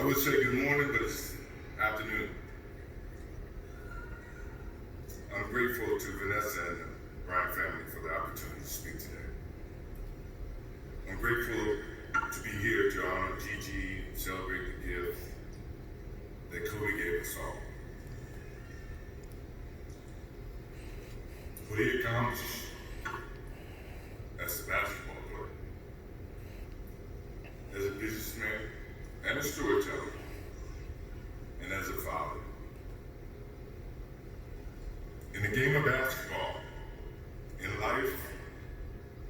would say good morning, but it's afternoon. I'm grateful to Vanessa and the Bryant family for the opportunity to speak today. I'm grateful to be here to honor Gigi and celebrate the gift that Kobe gave us all. What he accomplished as a basketball player, as a businessman, and a storyteller, and as a father. In the game of basketball, in life,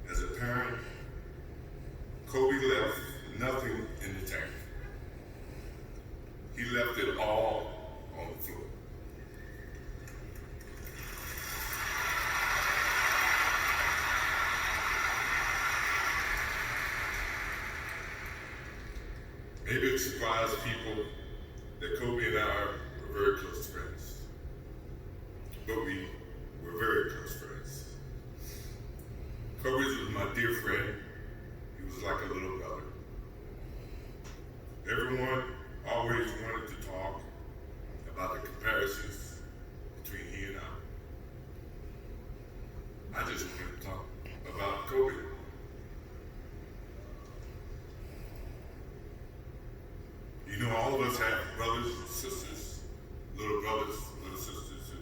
as a parent, Kobe left nothing in the tank. He left it all on the floor. Maybe it surprised people that Kobe and I were very close friends. But we were very close friends. Kobe was my dear friend. He was like a little brother. Everyone always wanted to talk about the comparisons between he and I. I just wanted to talk about Kobe. You know, all of us have brothers and sisters, little brothers, little sisters who,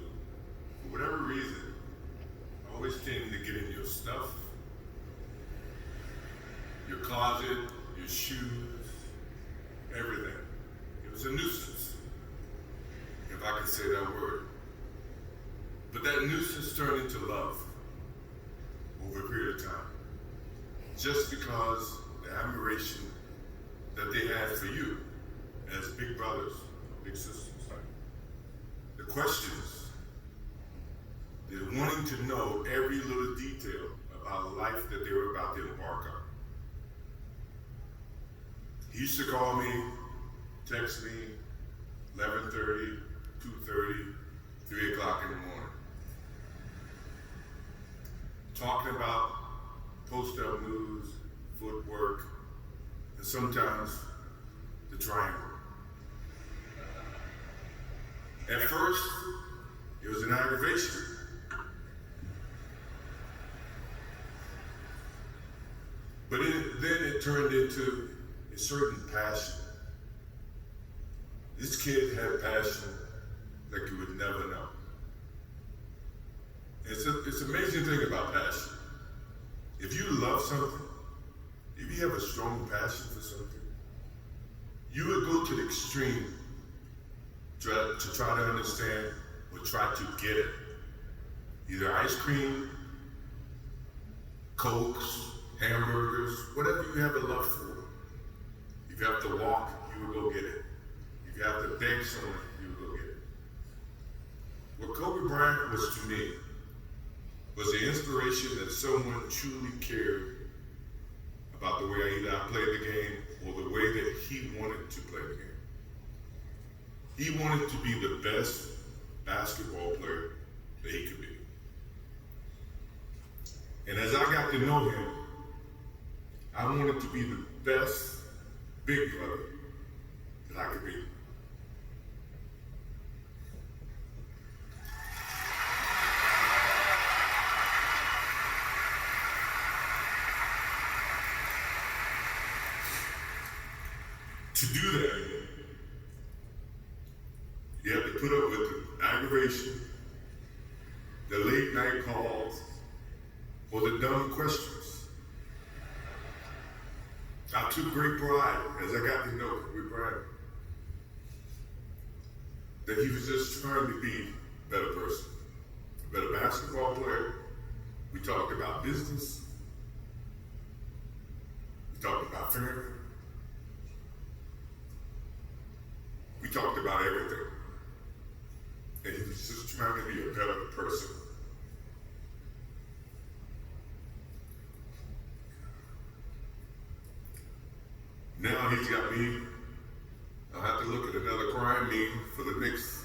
for whatever reason, always tend to get in your stuff, your closet, your shoes, everything. It was a nuisance, if I can say that word. But that nuisance turned into love over a period of time, just because the admiration that they had for you as big brothers, big sisters. The questions, the wanting to know every little detail about a life that they were about to embark on. He used to call me, text me, 11:30, 2:30, 3 o'clock in the morning. Talking about post-up moves, footwork, and sometimes the triangle. At first, it was an aggravation. But then it turned into a certain passion. This kid had passion like you would never know. It's an amazing thing about passion. If you love something, if you have a strong passion for something, you would go to the extreme to try to understand or try to get it. Either ice cream, Cokes, hamburgers, whatever you have a love for. If you have to walk, you will go get it. If you have to beg someone, you will go get it. What Kobe Bryant was to me was the inspiration that someone truly cared about the way I played the game or the way that he wanted to play the game. He wanted to be the best basketball player that he could be. And as I got to know him, I wanted to be the best big brother that I could be. To do that, you have to put up with the aggravation, the late night calls, or the dumb questions. I took great pride as I got to know Kobe Bryant that he was just trying to be a better person, a better basketball player. We talked about business. We talked about family. We talked about everything. And he was just trying to be a better person. Now he's got me. I'll have to look at another crime meme for the next.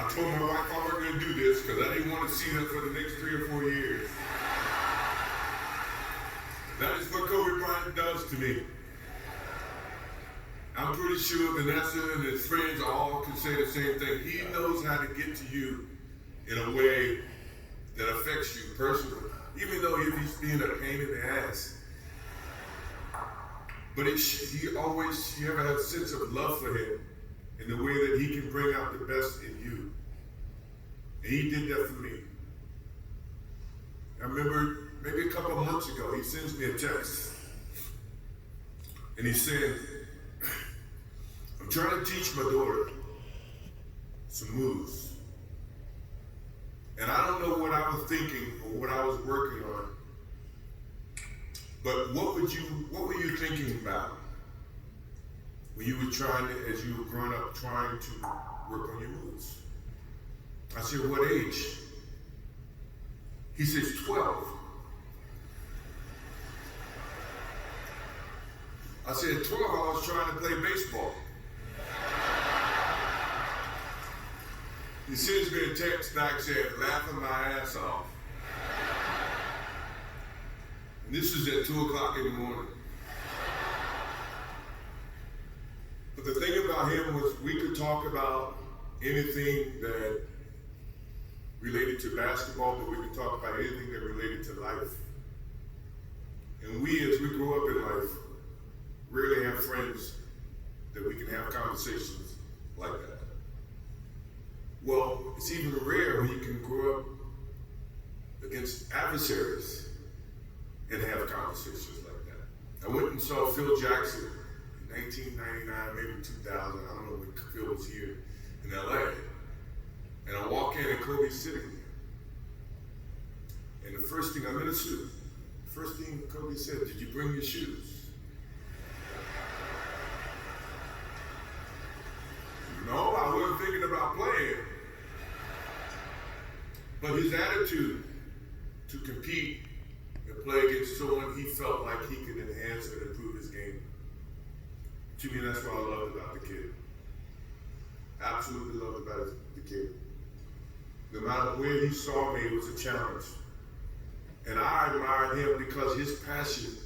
I told my wife I wasn't going to do this because I didn't want to see her for the next 3 or 4 years. That is what Kobe Bryant does to me. I'm pretty sure Vanessa and his friends all can say the same thing. He knows how to get to you in a way that affects you personally, even though he's being a pain in the ass. But you have a sense of love for him in the way that he can bring out the best in you. And he did that for me. I remember maybe a couple of months ago, he sends me a text. And he said, I'm trying to teach my daughter some moves. And I don't know what I was thinking or what I was working on. But what were you thinking about when you were as you were growing up, trying to work on your moves? I said, what age? He says, 12. I said, 12, I was trying to play baseball. He sends me a text back saying, laughing my ass off. And this is at 2 o'clock in the morning. But the thing about him was we could talk about anything that related to basketball, but we could talk about anything that related to life. And we, as we grow up in life, rarely have friends that we can have conversations like that. Well, it's even rare when you can grow up against adversaries and have conversations like that. I went and saw Phil Jackson in 1999, maybe 2000. I don't know when Phil was here in LA. And I walk in and Kobe's sitting there. And the first thing, I'm in a suit. The first thing Kobe said, did you bring your shoes? No, I wasn't thinking about playing. But his attitude to compete and play against someone he felt like he could enhance and improve his game. To me, that's what I loved about the kid. Absolutely loved about the kid. No matter where he saw me, it was a challenge. And I admired him because his passion,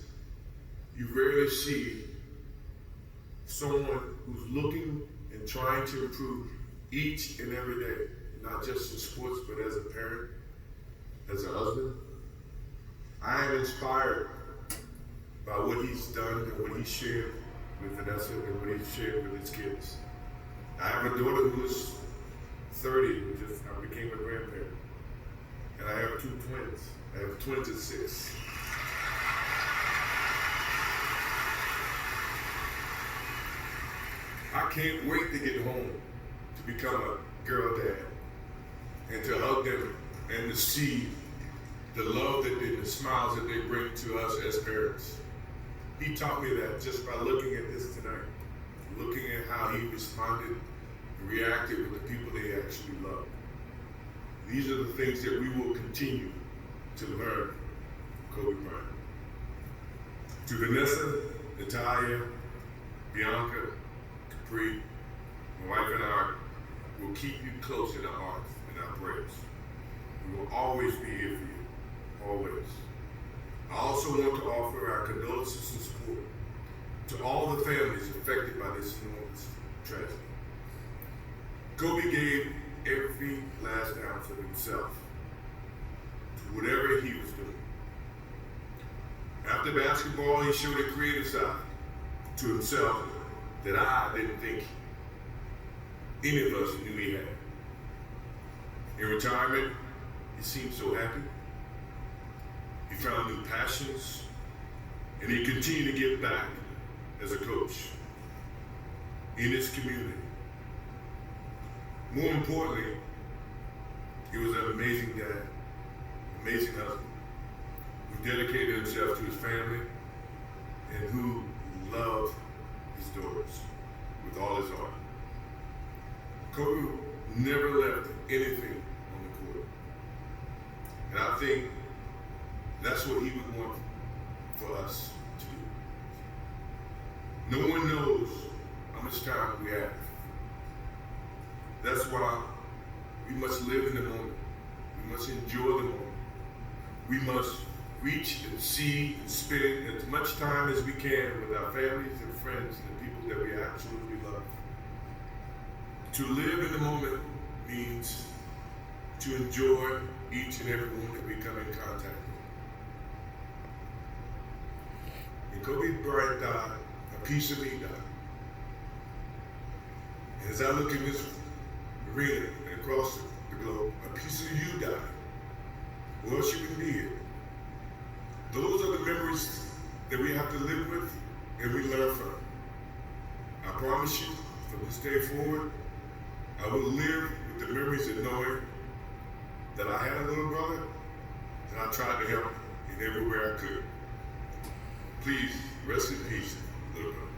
you rarely see someone who's looking and trying to improve each and every day, not just in sports, but as a parent, as a husband. I am inspired by what he's done and what he shared with Vanessa and what he shared with his kids. I have a daughter who's 30, I became a grandparent. And I have 2 twins. I have twins at 6. I can't wait to get home to become a girl dad and to hug them and to see the love and the smiles that they bring to us as parents. He taught me that just by looking at this tonight, looking at how he responded and reacted with the people they actually love. These are the things that we will continue to learn from Kobe Bryant. To Vanessa, Natalia, Bianca, Capri, my wife and I will keep you close in our hearts and our prayers. We will always be here for you, always. I also want to offer our condolences and support to all the families affected by this enormous tragedy. Kobe gave every last ounce of himself to whatever he was doing. After basketball, he showed a creative side to himself that I didn't think any of us knew he had. In retirement, he seemed so happy. He found new passions, and he continued to give back as a coach in his community. More importantly, he was an amazing dad, amazing husband, who dedicated himself to his family and who loved his daughters with all his heart. Kobe never left anything on the court. And I think that's what he would want for us to do. No one knows how much time we have. That's why We must live in the moment. We must enjoy the moment. We must reach and see and spend as much time as we can with our families and friends and the people that we absolutely love. To live in the moment means to enjoy each and every one that we come in contact with. When Kobe Bryant died, a piece of me died. And as I look in this arena and across the globe, a piece of you died. Or else you can be here. Those are the memories that we have to live with and we learn from. I promise you, from this day forward, I will live with the memories of knowing that I had a little brother and I tried to help in every way I could. Please, rest in peace, little brother.